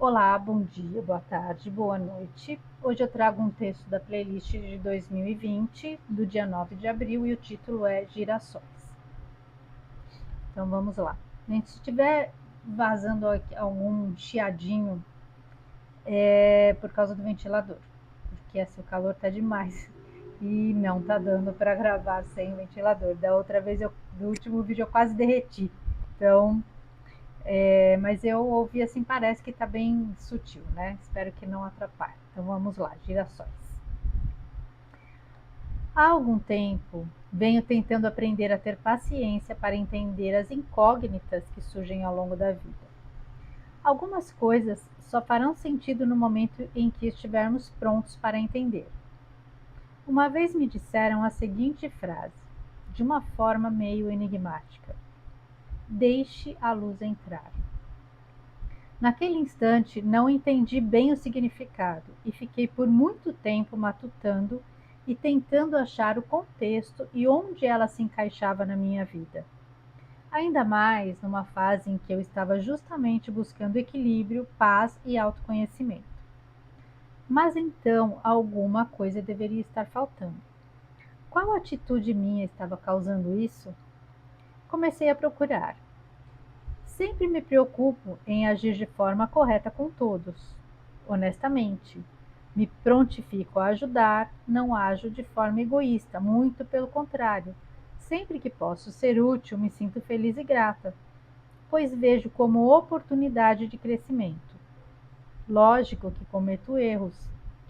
Olá, bom dia, boa tarde, boa noite. Hoje eu trago um texto da playlist de 2020, do dia 9 de abril, e o título é Girassóis. Então vamos lá. Gente, se estiver vazando algum chiadinho, é por causa do ventilador, porque assim, o calor tá demais e não tá dando para gravar sem ventilador. Do último vídeo eu quase derreti. Então, mas eu ouvi assim, parece que está bem sutil, né? Espero que não atrapalhe. Então vamos lá, girassóis. Há algum tempo venho tentando aprender a ter paciência para entender as incógnitas que surgem ao longo da vida. Algumas coisas só farão sentido no momento em que estivermos prontos para entender. Uma vez me disseram a seguinte frase, de uma forma meio enigmática: deixe a luz entrar. Naquele instante não entendi bem o significado e fiquei por muito tempo matutando e tentando achar o contexto e onde ela se encaixava na minha vida. Ainda mais numa fase em que eu estava justamente buscando equilíbrio, paz e autoconhecimento. Mas então alguma coisa deveria estar faltando. Qual atitude minha estava causando isso? Comecei a procurar. Sempre me preocupo em agir de forma correta com todos. Honestamente, me prontifico a ajudar, não ajo de forma egoísta, muito pelo contrário. Sempre que posso ser útil, me sinto feliz e grata, pois vejo como oportunidade de crescimento. Lógico que cometo erros,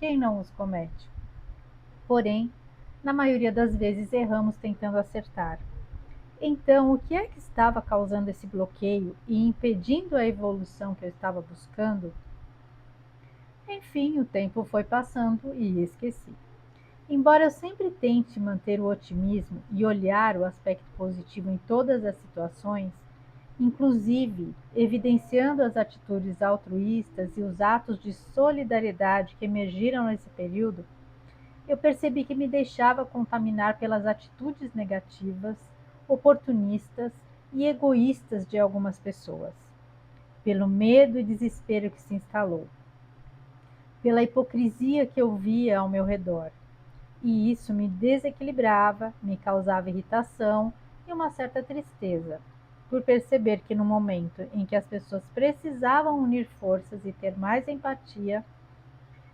quem não os comete? Porém, na maioria das vezes erramos tentando acertar. Então, o que é que estava causando esse bloqueio e impedindo a evolução que eu estava buscando? Enfim, o tempo foi passando e esqueci. Embora eu sempre tente manter o otimismo e olhar o aspecto positivo em todas as situações, inclusive evidenciando as atitudes altruístas e os atos de solidariedade que emergiram nesse período, eu percebi que me deixava contaminar pelas atitudes negativas, oportunistas e egoístas de algumas pessoas, pelo medo e desespero que se instalou, pela hipocrisia que eu via ao meu redor. E isso me desequilibrava, me causava irritação e uma certa tristeza, por perceber que no momento em que as pessoas precisavam unir forças e ter mais empatia,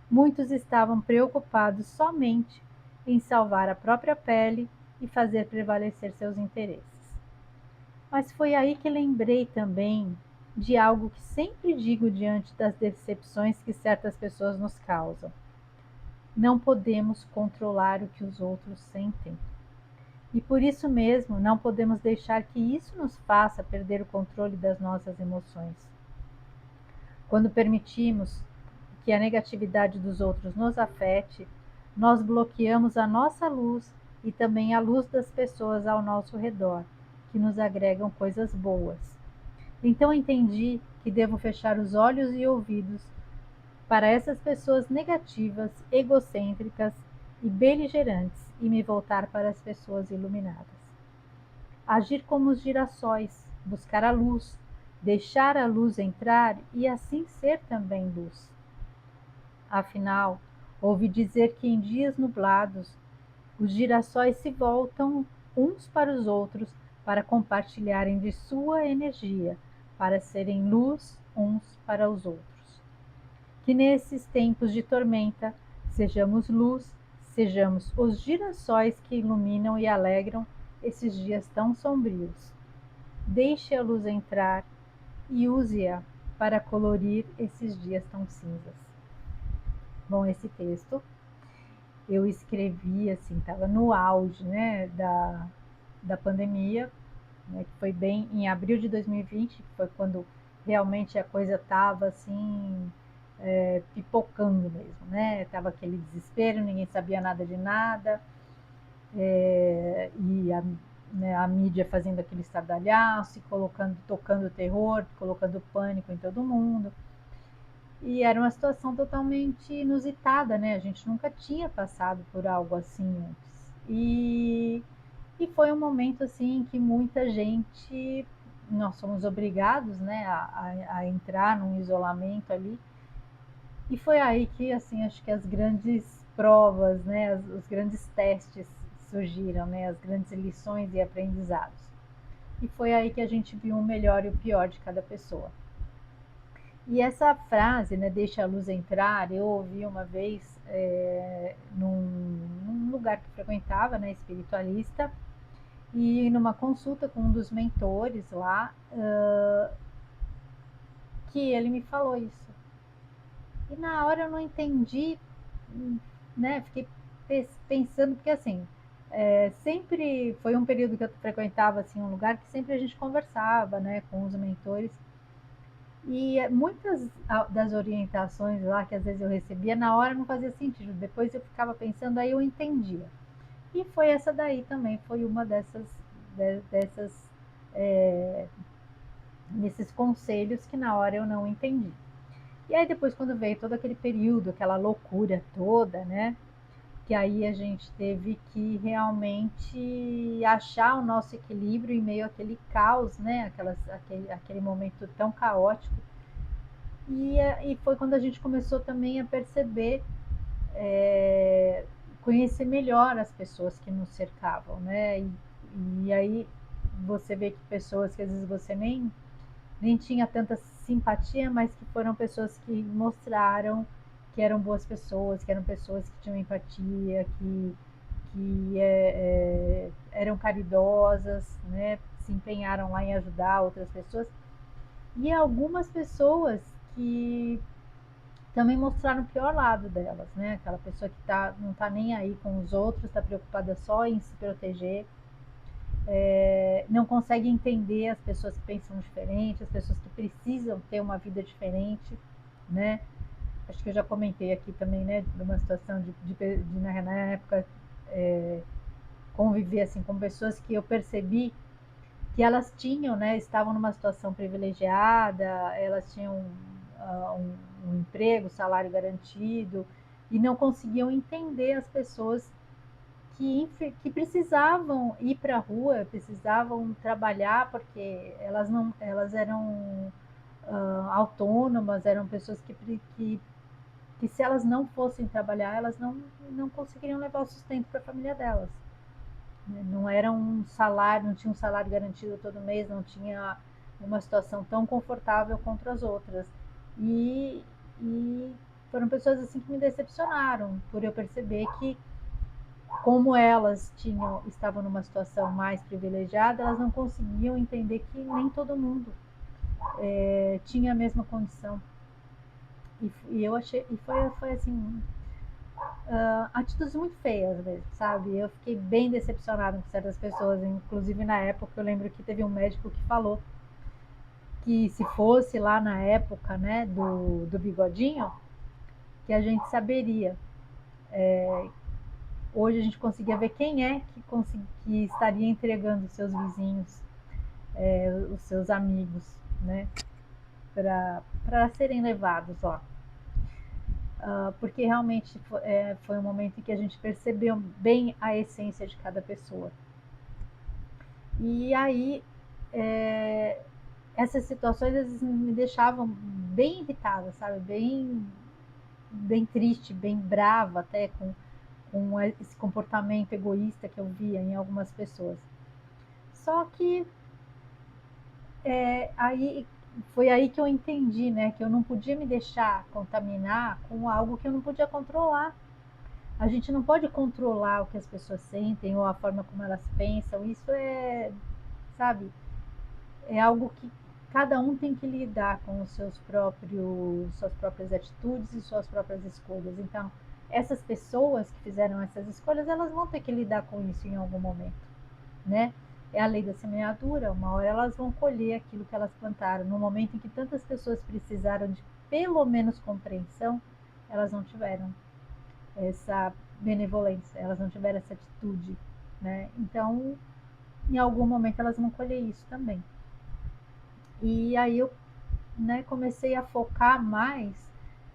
muitos estavam preocupados somente em salvar a própria pele e fazer prevalecer seus interesses. Mas foi aí que lembrei também de algo que sempre digo diante das decepções que certas pessoas nos causam. Não podemos controlar o que os outros sentem. E por isso mesmo, não podemos deixar que isso nos faça perder o controle das nossas emoções. Quando permitimos que a negatividade dos outros nos afete, nós bloqueamos a nossa luz e também a luz das pessoas ao nosso redor, que nos agregam coisas boas. Então entendi que devo fechar os olhos e ouvidos para essas pessoas negativas, egocêntricas e beligerantes e me voltar para as pessoas iluminadas. Agir como os girassóis, buscar a luz, deixar a luz entrar e assim ser também luz. Afinal, ouvi dizer que em dias nublados, os girassóis se voltam uns para os outros para compartilharem de sua energia, para serem luz uns para os outros. Que nesses tempos de tormenta sejamos luz, sejamos os girassóis que iluminam e alegram esses dias tão sombrios. Deixe a luz entrar e use-a para colorir esses dias tão cinzas. Bom, esse texto eu escrevi assim, estava no auge, né, da pandemia, né, que foi bem em abril de 2020, que foi quando realmente a coisa estava assim, pipocando mesmo, né? Tava aquele desespero, ninguém sabia nada de nada, e né, a mídia fazendo aquele estardalhaço, colocando, tocando terror, colocando pânico em todo mundo. E era uma situação totalmente inusitada, né? A gente nunca tinha passado por algo assim antes. E foi um momento assim que muita gente nós somos obrigados, né, a entrar num isolamento ali. E foi aí que, assim, acho que as grandes provas, né, os grandes testes surgiram, né, as grandes lições e aprendizados. E foi aí que a gente viu o melhor e o pior de cada pessoa. E essa frase, né, deixa a luz entrar, eu ouvi uma vez num lugar que frequentava, né, espiritualista, e numa consulta com um dos mentores lá, que ele me falou isso. E na hora eu não entendi, né? Fiquei pensando, porque assim, sempre foi um período que eu frequentava assim, um lugar que sempre a gente conversava, né, com os mentores. E muitas das orientações lá que às vezes eu recebia, na hora não fazia sentido. Depois eu ficava pensando, aí eu entendia. E foi essa daí também, foi uma dessas é, desses conselhos que na hora eu não entendi. E aí depois quando veio todo aquele período, aquela loucura toda, né? Que aí a gente teve que realmente achar o nosso equilíbrio em meio àquele caos, né? Aquele momento tão caótico. E foi quando a gente começou também a perceber, conhecer melhor as pessoas que nos cercavam, né? E aí você vê que pessoas que às vezes você nem tinha tanta simpatia, mas que foram pessoas que mostraram que eram boas pessoas, que eram pessoas que tinham empatia, que eram caridosas, né? Se empenharam lá em ajudar outras pessoas. E algumas pessoas que também mostraram o pior lado delas, né? Aquela pessoa que não tá nem aí com os outros, está preocupada só em se proteger, não consegue entender as pessoas que pensam diferente, as pessoas que precisam ter uma vida diferente, né? Acho que eu já comentei aqui também, né, de uma situação na época, é, conviver assim com pessoas que eu percebi que elas tinham, né, estavam numa situação privilegiada, elas tinham um emprego, salário garantido, e não conseguiam entender as pessoas que precisavam ir para a rua, precisavam trabalhar, porque elas eram autônomas, eram pessoas que se elas não fossem trabalhar, elas não conseguiriam levar o sustento para a família delas. Não era um salário, não tinha um salário garantido todo mês, não tinha uma situação tão confortável contra as outras. E, e foram pessoas assim que me decepcionaram, por eu perceber que como elas estavam numa situação mais privilegiada, elas não conseguiam entender que nem todo mundo tinha a mesma condição. E eu achei, e foi assim, atitudes muito feias mesmo, sabe? Eu fiquei bem decepcionada com certas pessoas, inclusive na época eu lembro que teve um médico que falou que se fosse lá na época, né, do bigodinho, que a gente saberia. Hoje a gente conseguia ver quem é que estaria entregando os seus vizinhos, os seus amigos, né, para serem levados lá. Porque realmente foi um momento em que a gente percebeu bem a essência de cada pessoa. E aí, é, essas situações às vezes me deixavam bem irritada, sabe? Bem triste, bem brava até com esse comportamento egoísta que eu via em algumas pessoas. Só que aí foi aí que eu entendi, né, que eu não podia me deixar contaminar com algo que eu não podia controlar. A gente não pode controlar o que as pessoas sentem ou a forma como elas pensam. Isso sabe, é algo que cada um tem que lidar com os suas próprias atitudes e suas próprias escolhas. Então, essas pessoas que fizeram essas escolhas, elas vão ter que lidar com isso em algum momento, né? É a lei da semeadura, uma hora elas vão colher aquilo que elas plantaram. No momento em que tantas pessoas precisaram de pelo menos compreensão, elas não tiveram essa benevolência, elas não tiveram essa atitude, né? Então, em algum momento elas vão colher isso também. E aí eu, né, comecei a focar mais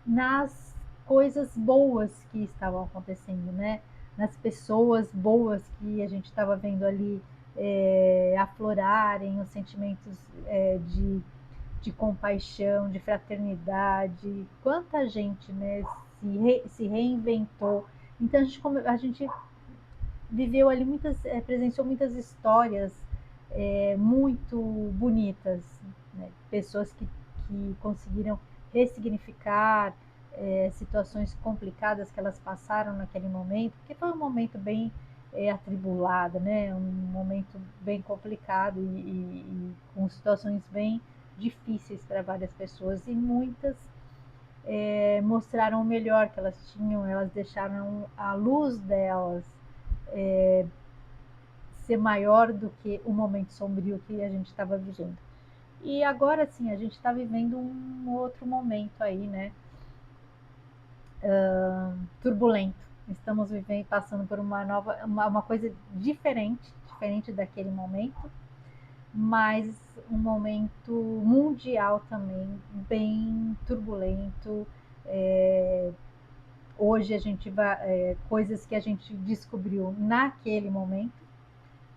nas coisas boas que estavam acontecendo, né? Nas pessoas boas que a gente estava vendo ali aflorarem os sentimentos de compaixão, de fraternidade. Quanta gente, né, se reinventou. Então a gente viveu ali presenciou muitas histórias muito bonitas, né? Pessoas que conseguiram ressignificar situações complicadas que elas passaram naquele momento, porque foi um momento bem atribulado, né? Um momento bem complicado e com situações bem difíceis para várias pessoas, e muitas mostraram o melhor que elas tinham, elas deixaram a luz delas ser maior do que o momento sombrio que a gente estava vivendo. E agora sim, a gente está vivendo um outro momento aí, né? Turbulento. Estamos vivendo, passando por uma coisa diferente daquele momento, mas um momento mundial também, bem turbulento. Hoje a gente vai, coisas que a gente descobriu naquele momento,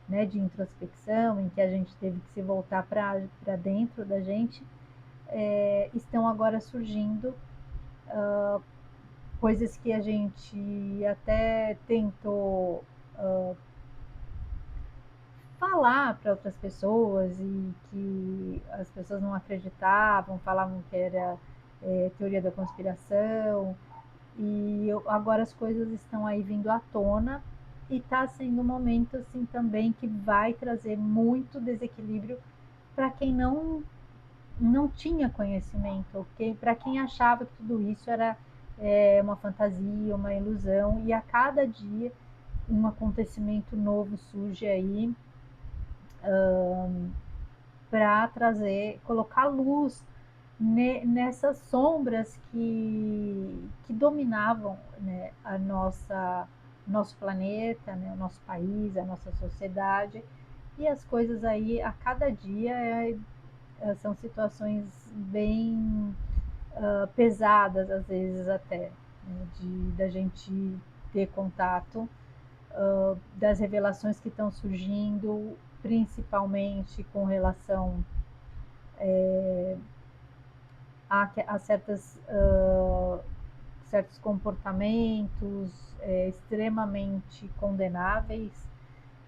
né, de introspecção, em que a gente teve que se voltar para dentro da gente, estão agora surgindo coisas que a gente até tentou falar para outras pessoas e que as pessoas não acreditavam, falavam que era teoria da conspiração, e agora as coisas estão aí vindo à tona, e está sendo um momento assim também que vai trazer muito desequilíbrio para quem não tinha conhecimento, ok? Para quem achava que tudo isso era uma fantasia, uma ilusão, e a cada dia um acontecimento novo surge aí para trazer, colocar luz nessas sombras que dominavam, né, nosso planeta, né, o nosso país, a nossa sociedade, e as coisas aí a cada dia são situações bem pesadas, às vezes até, né, da gente ter contato, das revelações que estão surgindo, principalmente com relação a certos comportamentos extremamente condenáveis,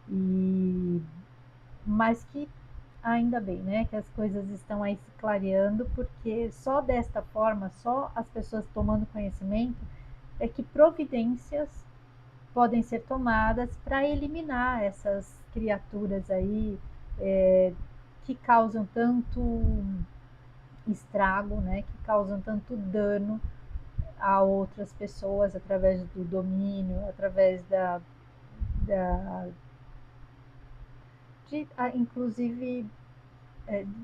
e mas que ainda bem, né, que as coisas estão aí se clareando, porque só desta forma, só as pessoas tomando conhecimento, é que providências podem ser tomadas para eliminar essas criaturas aí que causam tanto estrago, né, que causam tanto dano a outras pessoas através do domínio, através da inclusive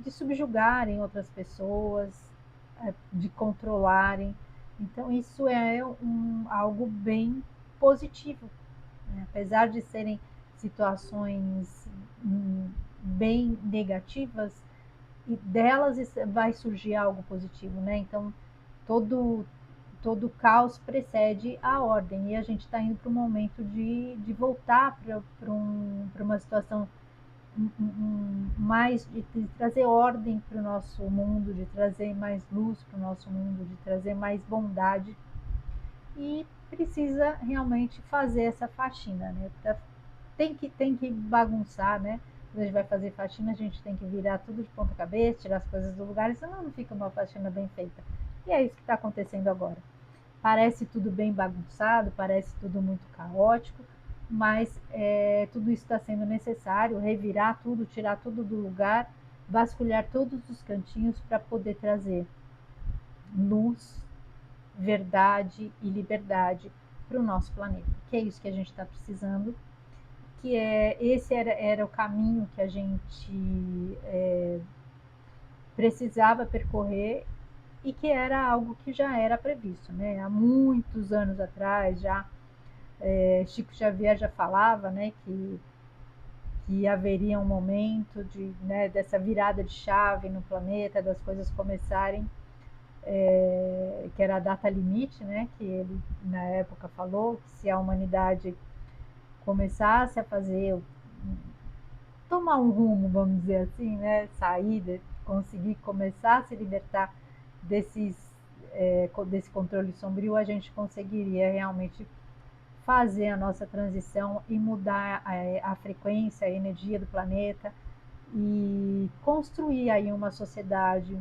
de subjugarem outras pessoas, de controlarem. Então isso é algo bem positivo, né? Apesar de serem situações bem negativas, e delas vai surgir algo positivo, né? Então todo todo caos precede a ordem, e a gente está indo para um momento de voltar para uma situação mais de trazer ordem para o nosso mundo, de trazer mais luz para o nosso mundo, de trazer mais bondade, e precisa realmente fazer essa faxina, né? Tem que bagunçar, né? Quando a gente vai fazer faxina, a gente tem que virar tudo de ponta cabeça, tirar as coisas do lugar, senão não fica uma faxina bem feita. E é isso que está acontecendo agora. Parece tudo bem bagunçado, parece tudo muito caótico, mas tudo isso está sendo necessário, revirar tudo, tirar tudo do lugar, vasculhar todos os cantinhos para poder trazer luz, verdade e liberdade para o nosso planeta, que é isso que a gente está precisando, que esse era o caminho que a gente precisava percorrer, e que era algo que já era previsto, né? Há muitos anos atrás, já Chico Xavier já falava, né, que haveria um momento né, dessa virada de chave no planeta, das coisas começarem, que era a data limite, né, que ele na época falou, que se a humanidade começasse a fazer tomar um rumo, vamos dizer assim, né? Sair, conseguir começar a se libertar desse controle sombrio, a gente conseguiria realmente fazer a nossa transição e mudar a frequência, a energia do planeta e construir aí uma sociedade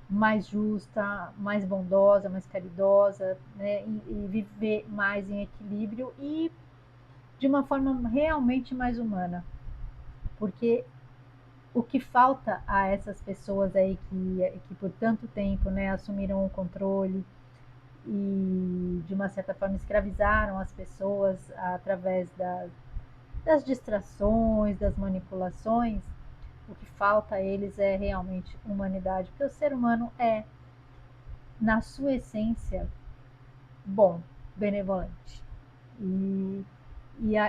mais justa, mais bondosa, mais caridosa, né? E viver mais em equilíbrio e de uma forma realmente mais humana, porque o que falta a essas pessoas aí que por tanto tempo, né, assumiram o controle e de uma certa forma escravizaram as pessoas através das distrações, das manipulações, o que falta a eles é realmente humanidade, porque o ser humano é, na sua essência, bom, benevolente. E,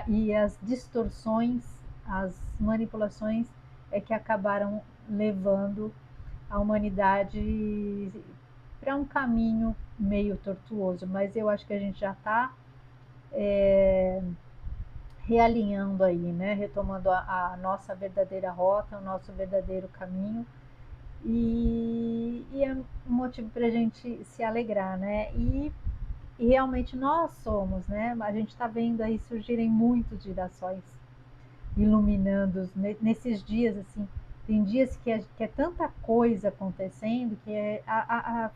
e as distorções, as manipulações é que acabaram levando a humanidade para um caminho meio tortuoso, mas eu acho que a gente já está realinhando aí, né? Retomando a nossa verdadeira rota, o nosso verdadeiro caminho. E é um motivo para a gente se alegrar, né? E realmente nós somos, né? A gente está vendo aí surgirem muitos girassóis iluminando nesses dias assim. Tem dias que é tanta coisa acontecendo que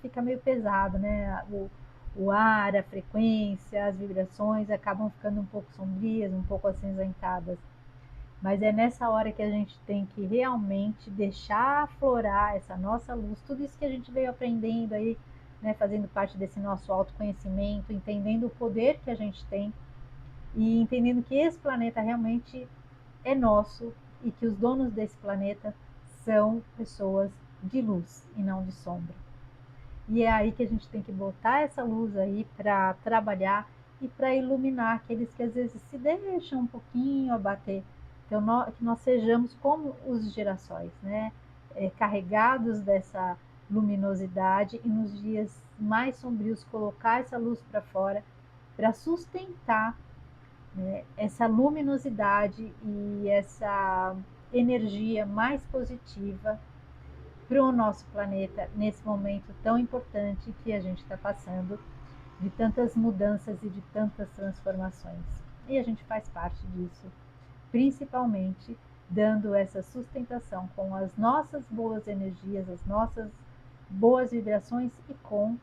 fica meio pesado, né? O ar, a frequência, as vibrações acabam ficando um pouco sombrias, um pouco acinzentadas. Mas é nessa hora que a gente tem que realmente deixar aflorar essa nossa luz, tudo isso que a gente veio aprendendo aí, né, fazendo parte desse nosso autoconhecimento, entendendo o poder que a gente tem e entendendo que esse planeta realmente é nosso e que os donos desse planeta são pessoas de luz e não de sombra. E é aí que a gente tem que botar essa luz aí para trabalhar e para iluminar aqueles que às vezes se deixam um pouquinho abater. Então, que nós sejamos como os girassóis, né? Carregados dessa luminosidade e nos dias mais sombrios colocar essa luz para fora para sustentar, né, essa luminosidade e essa energia mais positiva para o nosso planeta nesse momento tão importante que a gente está passando, de tantas mudanças e de tantas transformações. E a gente faz parte disso, principalmente dando essa sustentação com as nossas boas energias, as nossas boas vibrações e com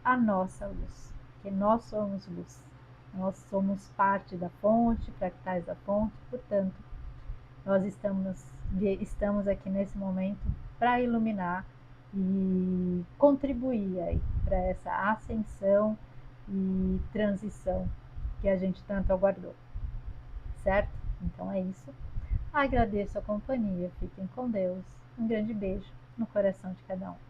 a nossa luz, porque nós somos luz. Nós somos parte da fonte, fractais da fonte, portanto, nós estamos aqui nesse momento para iluminar e contribuir aí para essa ascensão e transição que a gente tanto aguardou, certo? Então é isso. Agradeço a companhia, fiquem com Deus. Um grande beijo no coração de cada um.